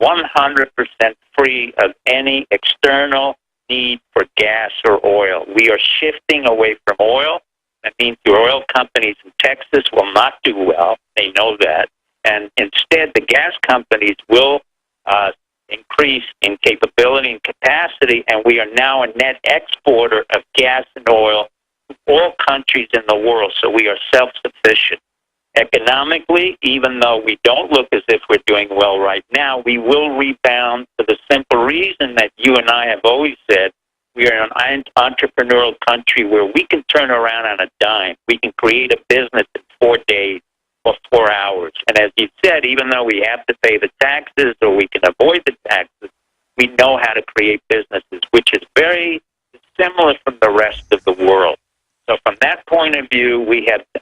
100% free of any external need for gas or oil. We are shifting away from oil. That means the oil companies in Texas will not do well. They know that. And instead, the gas companies will increase in capability and capacity, and we are now a net exporter of gas and oil to all countries in the world, so we are self-sufficient. Economically, even though we don't look as if we're doing well right now, we will rebound for the simple reason that you and I have always said we are an entrepreneurial country where we can turn around on a dime. We can create a business in 4 days or 4 hours. And as you said, even though we have to pay the taxes or we can avoid the taxes, we know how to create businesses, which is very similar from the rest of the world. So from that point of view,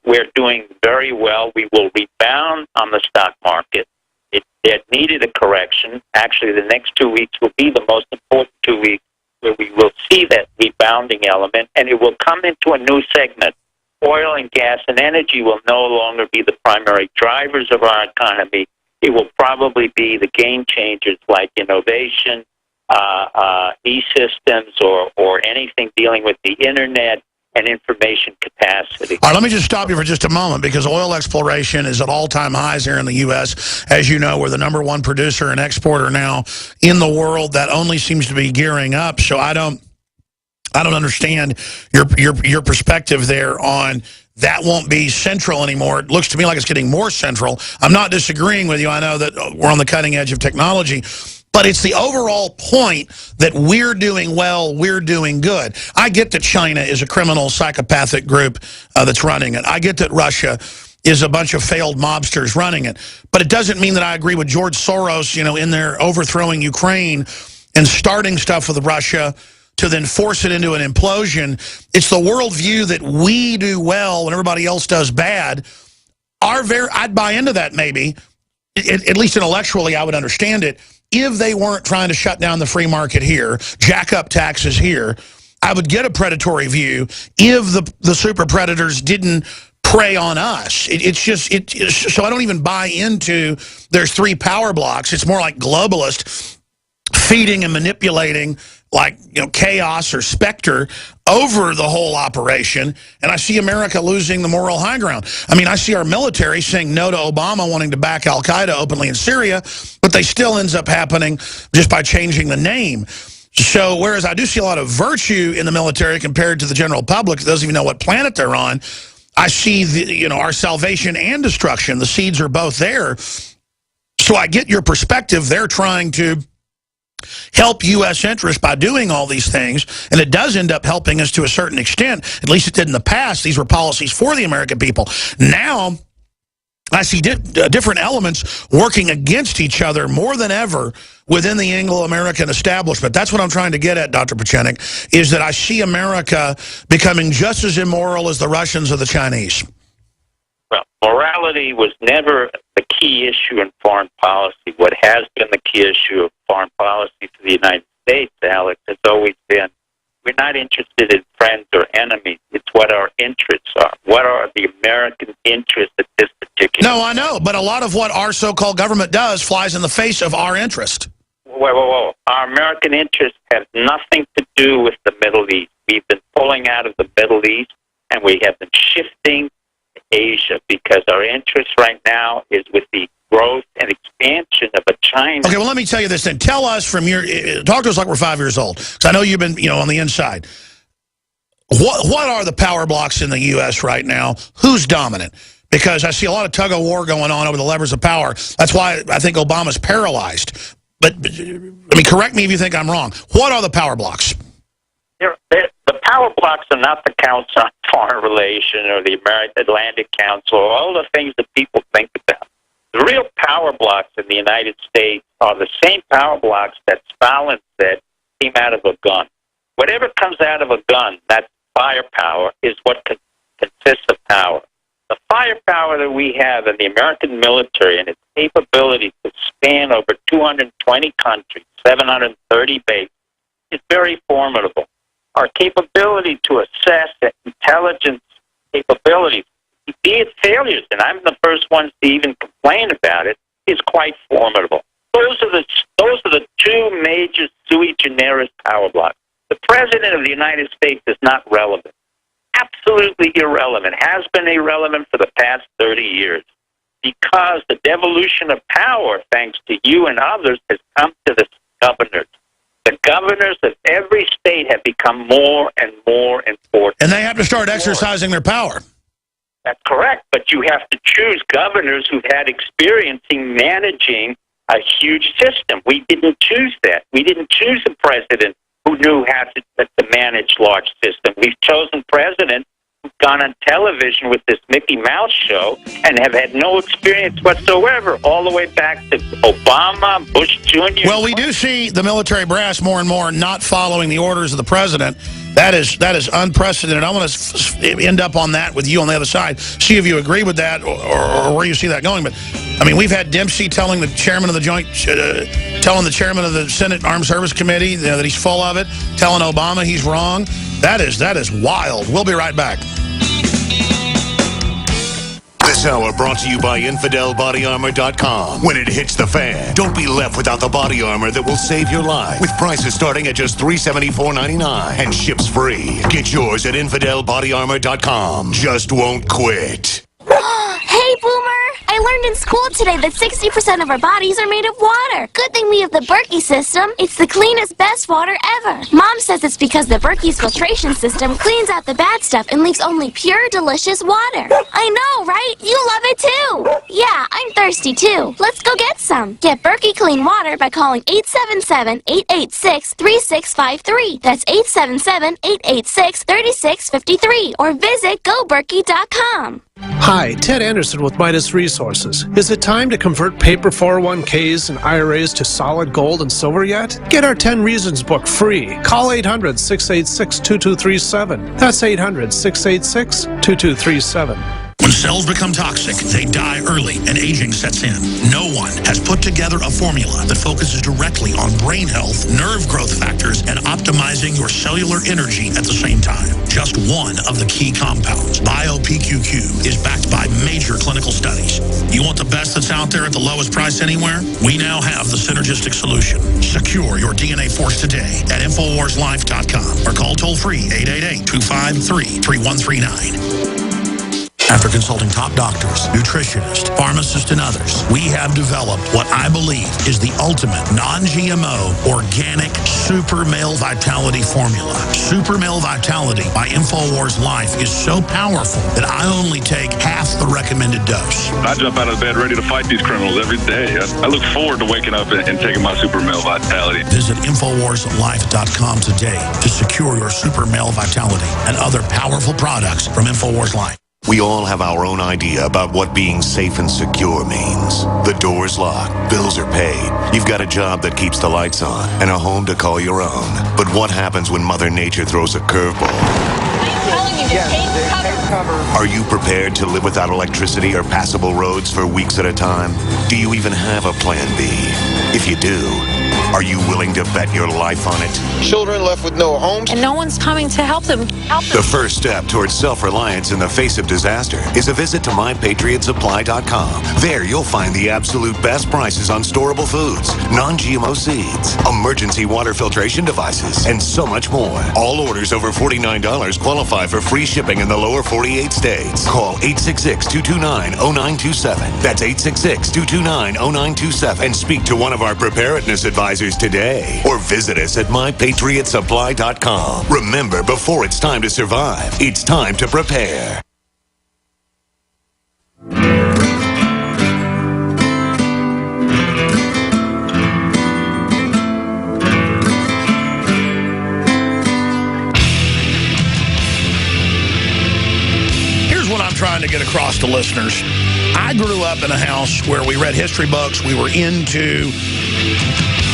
we're doing very well. We will rebound on the stock market. It needed a correction. Actually, the next 2 weeks will be the most important 2 weeks where we will see that rebounding element, and it will come into a new segment. Oil and gas and energy will no longer be the primary drivers of our economy. It will probably be the game changers like innovation, e-systems, or anything dealing with the Internet and information capacity. All right, let me just stop you for just a moment, because oil exploration is at all-time highs here in the U.S. As you know, we're the #1 producer and exporter now in the world. That only seems to be gearing up. So I don't understand your perspective there on that won't be central anymore. It looks to me like it's getting more central. I'm not disagreeing with you. I know that we're on the cutting edge of technology. But it's the overall point that we're doing well, we're doing good. I get that China is a criminal, psychopathic group that's running it. I get that Russia is a bunch of failed mobsters running it. But it doesn't mean that I agree with George Soros, in there overthrowing Ukraine and starting stuff with Russia to then force it into an implosion. It's the worldview that we do well when everybody else does bad. I'd buy into that maybe. At least intellectually, I would understand it. If they weren't trying to shut down the free market here, jack up taxes here, I would get a predatory view if the super predators didn't prey on us. So I don't even buy into there's 3 power blocks. It's more like globalist feeding and manipulating like chaos or specter over the whole operation, and I see America losing the moral high ground. I mean, I see our military saying no to Obama wanting to back al-Qaeda openly in Syria, but they still ends up happening just by changing the name. So whereas I do see a lot of virtue in the military compared to the general public that doesn't even know what planet they're on, I see our salvation and destruction. The seeds are both there. So I get your perspective. They're trying to help U.S. interests by doing all these things, and it does end up helping us to a certain extent. At least it did in the past. These were policies for the American people. Now, I see different elements working against each other more than ever within the Anglo-American establishment. That's what I'm trying to get at, Dr. Pieczenik, is that I see America becoming just as immoral as the Russians or the Chinese. Well, morality was never the key issue in foreign policy. What has been the key issue of foreign policy for the United States, Alex, has always been we're not interested in friends or enemies. It's what our interests are. What are the American interests at this particular No, I know, but a lot of what our so-called government does flies in the face of our interest. Whoa. Our American interests have nothing to do with the Middle East. We've been pulling out of the Middle East, and we have been shifting Asia, because our interest right now is with the growth and expansion of a China. Okay, well, let me tell you this then. Tell us from talk to us like we're 5 years old, because I know you've been, on the inside. What are the power blocks in the U.S. right now? Who's dominant? Because I see a lot of tug-of-war going on over the levers of power. That's why I think Obama's paralyzed. But, correct me if you think I'm wrong. What are the power blocks? The power blocks are not the Council on Foreign Relations or the Atlantic Council, or all the things that people think about. The real power blocks in the United States are the same power blocks that Stalin said came out of a gun. Whatever comes out of a gun, that's firepower, is what consists of power. The firepower that we have in the American military and its capability to span over 220 countries, 730 bases, is very formidable. Our capability to assess intelligence capabilities, be it failures, and I'm the first one to even complain about it, is quite formidable. Those are the major sui generis power block. The President of the United States is not relevant. Absolutely irrelevant. Has been irrelevant for the past 30 years. Because the devolution of power, thanks to you and others, has come to the governors. The governors of every state have become more and more important. And they have to start exercising their power. That's correct, but you have to choose governors who've had experience in managing a huge system. We didn't choose that. We didn't choose a president who knew how to manage large systems. We've chosen presidents who've gone on television with this Mickey Mouse show and have had no experience whatsoever, all the way back to Obama, Bush Jr. Well, we do see the military brass more and more not following the orders of the president. That is unprecedented. I want to end up on that with you on the other side. See if you agree with that or where you see that going. But I mean, we've had Dempsey telling the chairman of the telling the chairman of the Senate Armed Service Committee that he's full of it, telling Obama he's wrong. That is wild. We'll be right back. This hour brought to you by InfidelBodyArmor.com. When it hits the fan, don't be left without the body armor that will save your life. With prices starting at just $374.99 and ships free. Get yours at InfidelBodyArmor.com. Just won't quit. Hey, Boomer! I learned in school today that 60% of our bodies are made of water. Good thing we have the Berkey system. It's the cleanest, best water ever. Mom says it's because the Berkey's filtration system cleans out the bad stuff and leaves only pure, delicious water. I know, right? You love it too. Yeah, I'm thirsty too. Let's go get some. Get Berkey clean water by calling 877-886-3653. That's 877-886-3653. Or visit GoBerkey.com. Hi, Ted Anderson with Midas Resources. Is it time to convert paper 401ks and IRAs to solid gold and silver yet? Get our 10 Reasons book free. Call 800-686-2237. That's 800-686-2237. When cells become toxic, they die early and aging sets in. No one has put together a formula that focuses directly on brain health, nerve growth factors, and optimizing your cellular energy at the same time. Just one of the key compounds, BioPQQ, is backed by major clinical studies. You want the best that's out there at the lowest price anywhere? We now have the synergistic solution. Secure your DNA force today at InfoWarsLife.com or call toll-free 888-253-3139. After consulting top doctors, nutritionists, pharmacists, and others, we have developed what I believe is the ultimate non-GMO, organic Super Male Vitality formula. Super Male Vitality by InfoWars Life is so powerful that I only take half the recommended dose. I jump out of bed ready to fight these criminals every day. I look forward to waking up and taking my Super Male Vitality. Visit InfoWarsLife.com today to secure your Super Male Vitality and other powerful products from InfoWars Life. We all have our own idea about what being safe and secure means. The door's locked, bills are paid, you've got a job that keeps the lights on, and a home to call your own. But what happens when Mother Nature throws a curveball? I'm telling you, the tape cover. Are you prepared to live without electricity or passable roads for weeks at a time? Do you even have a plan B? If you do, are you willing to bet your life on it? Children left with no homes. And no one's coming to help them. The first step towards self-reliance in the face of disaster is a visit to MyPatriotSupply.com. There you'll find the absolute best prices on storable foods, non-GMO seeds, emergency water filtration devices, and so much more. All orders over $49 qualify for free shipping in the lower 48 states. Call 866-229-0927. That's 866-229-0927 and speak to one of our preparedness advisors today, or visit us at MyPatriotSupply.com. Remember, before it's time to survive, it's time to prepare. Here's what I'm trying to get across to listeners. I grew up in a house where we read history books. We were into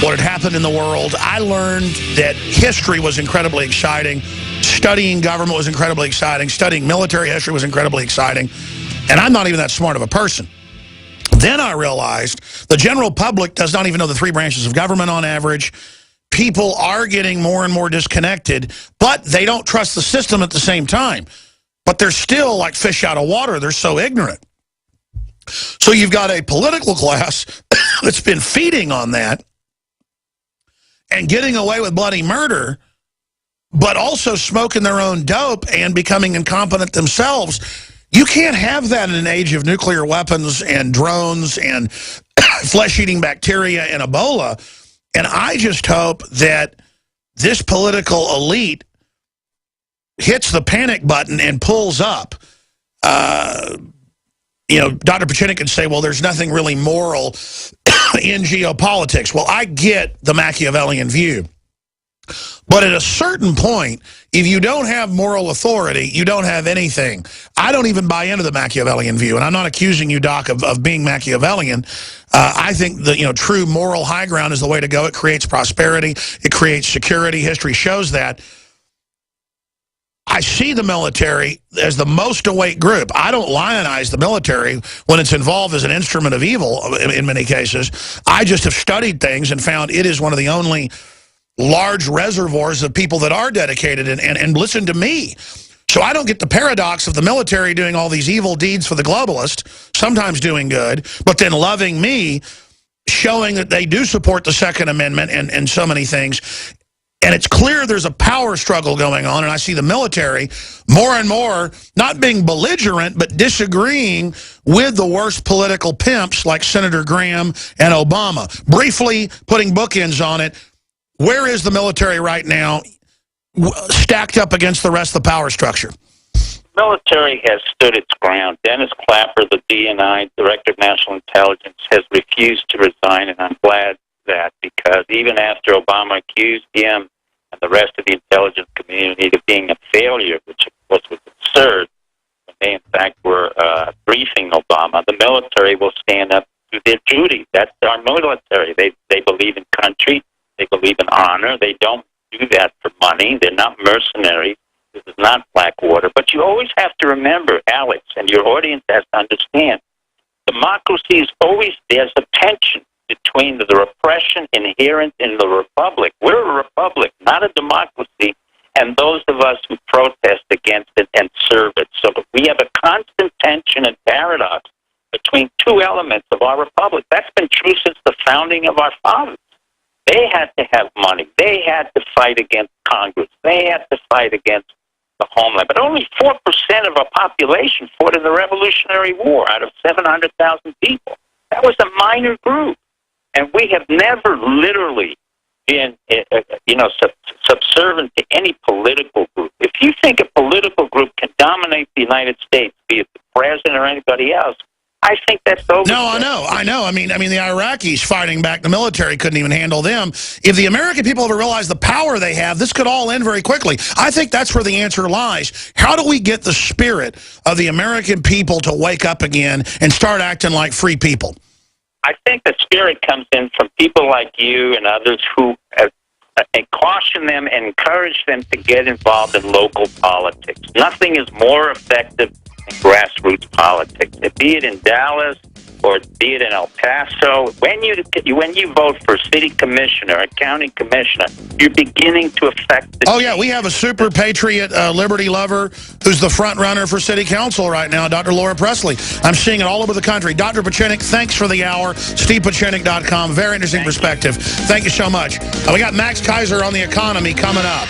what had happened in the world. I learned that history was incredibly exciting. Studying government was incredibly exciting. Studying military history was incredibly exciting. And I'm not even that smart of a person. Then I realized the general public does not even know the three branches of government on average. People are getting more and more disconnected, but they don't trust the system at the same time. But they're still like fish out of water. They're so ignorant. So you've got a political class that's been feeding on that. and getting away with bloody murder, but also smoking their own dope and becoming incompetent themselves. You can't have that in an age of nuclear weapons and drones and flesh-eating bacteria and Ebola. And I just hope that this political elite hits the panic button and pulls up. You know, Dr. Pieczenik could say, well, there's nothing really moral in geopolitics. Well, I get the Machiavellian view. But at a certain point, if you don't have moral authority, you don't have anything. I don't even buy into the Machiavellian view, and I'm not accusing you, Doc, of being Machiavellian. I think the true moral high ground is the way to go. It creates prosperity. It creates security. History shows that. I see the military as the most awake group. I don't lionize the military when it's involved as an instrument of evil in many cases. I just have studied things and found it is one of the only large reservoirs of people that are dedicated and listen to me. So I don't get the paradox of the military doing all these evil deeds for the globalist, sometimes doing good, but then loving me, showing that they do support the Second Amendment and so many things. And it's clear there's a power struggle going on, and I see the military more and more not being belligerent, but disagreeing with the worst political pimps like Senator Graham and Obama. Briefly, putting bookends on it, where is the military right now stacked up against the rest of the power structure? The military has stood its ground. Dennis Clapper, the DNI, Director of National Intelligence, has refused to resign, and I'm glad that, because even after Obama accused him and the rest of the intelligence community of being a failure, which of course was absurd, when they in fact were briefing Obama, the military will stand up to their duty. That's our military. They believe in country. They believe in honor. They don't do that for money. They're not mercenaries. This is not Blackwater. But you always have to remember, Alex, and your audience has to understand, democracy is always, there's a tension between the repression inherent in the republic. We're a republic, not a democracy, and those of us who protest against it and serve it. So we have a constant tension and paradox between two elements of our republic. That's been true since the founding of our fathers. They had to have money. They had to fight against Congress. They had to fight against the homeland. But only 4% of our population fought in the Revolutionary War out of 700,000 people. That was a minor group. And we have never literally been, subservient to any political group. If you think a political group can dominate the United States, be it the president or anybody else, I think that's over. No, I know. I mean, the Iraqis fighting back, the military couldn't even handle them. If the American people ever realize the power they have, this could all end very quickly. I think that's where the answer lies. How do we get the spirit of the American people to wake up again and start acting like free people? I think the spirit comes in from people like you and others who caution them and encourage them to get involved in local politics. Nothing is more effective than grassroots politics. Be it in Dallas or be it in El Paso, when you vote for a city commissioner, a county commissioner, you're beginning to affect the Oh, yeah, we have a super patriot liberty lover who's the front runner for city council right now, Dr. Laura Presley. I'm seeing it all over the country. Dr. Pieczenik, thanks for the hour. StevePieczenik.com. Very interesting perspective. Thank you so much. We got Max Kaiser on the economy coming up.